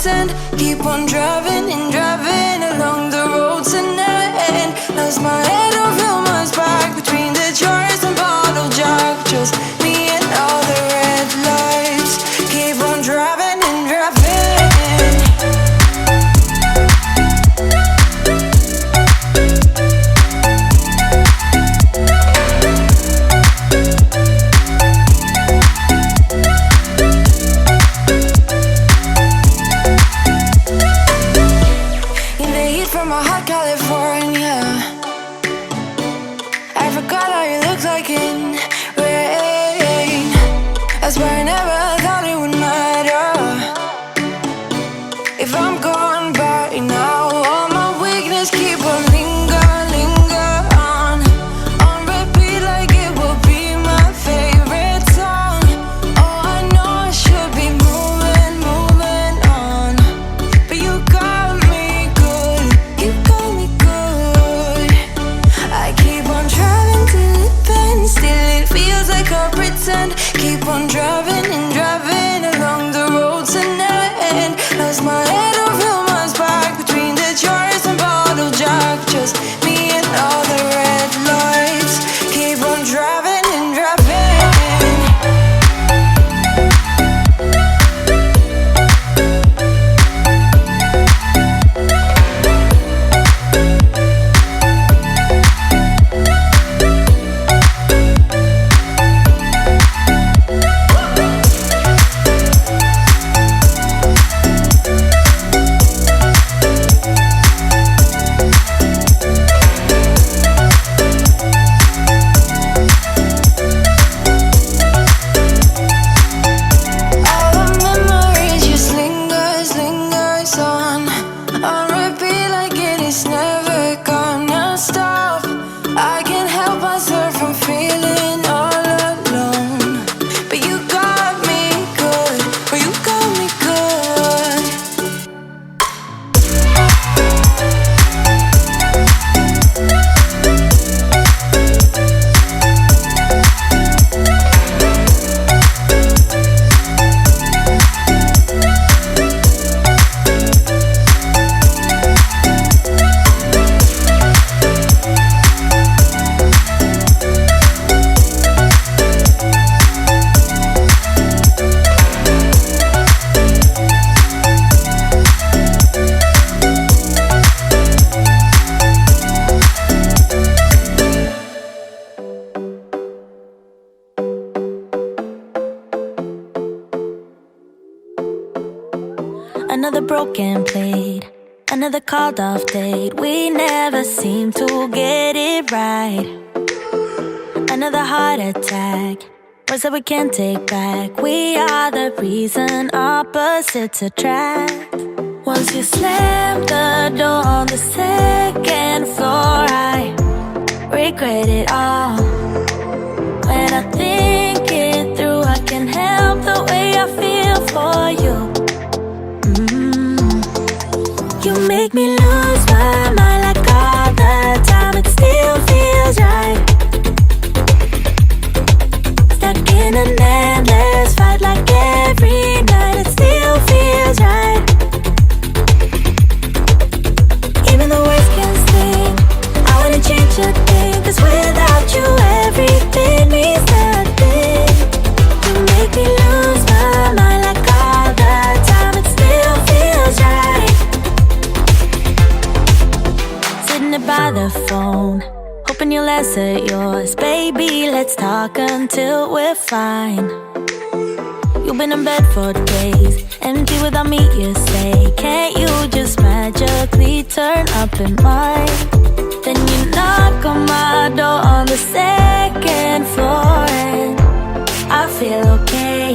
pretend. Keep on driving and driving along the roads that never end. Lost my head over my back between the jars and bottle jack. Just me and all the red lights. Keep on driving and driving. From a hot California, I forgot how you look like in rain. I swear I never thought it would matter if I'm gone by now. All my weakness keep on linger on repeat like it will be my favorite song. Oh, I know I should be moving on, but you got me good. You got me good. I keep on driving till it bends. Still it feels like I pretend. Keep on driving and driving along the roads that never end. Lost my head over my back between the jars and bottle jack. Just me and all the red lights. Keep on driving and driving. Another broken plate, another called off date. We never seem to get it right. Another heart attack, words that we can't take back. We are the reason opposites attract. Once you slam the door on the second floor, I regret it all. When I think it through, I can't help the way I feel for you. You make me lose my mind like all the time. It still feels right. Stuck in an endless fight like every night. It still feels right. Even the worst can sting. I wouldn't change a thing, 'cause without you everything means nothing. You make me lose my mind like all the time. It still feels right. By the phone, hoping you'll answer yours. Baby, let's talk until we're fine. You've been in bed for days, empty without me, you say. Can't you just magically turn up in mine? Then you knock on my door on the second floor, and I feel okay.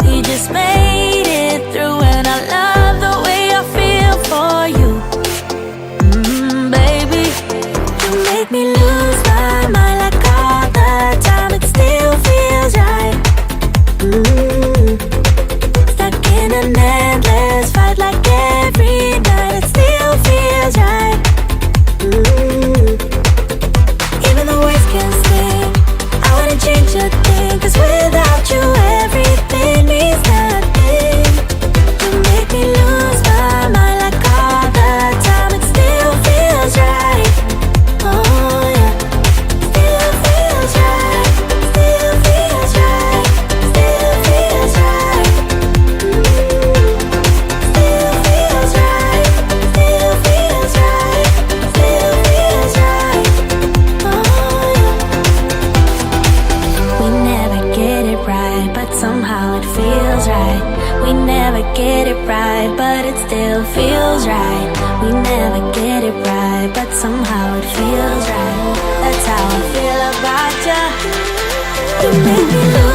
We just made it through, and I love the way I feel for you. Make me lose my mind like all the time. It still feels right. Stuck in an endless fight like every night. It still feels right. Even the worst can sting. I wouldn't change a thing, 'cause without but somehow it feels right. We never get it right, but it still feels right. We never get it right, but somehow it feels right. That's how I feel about you. You make me lose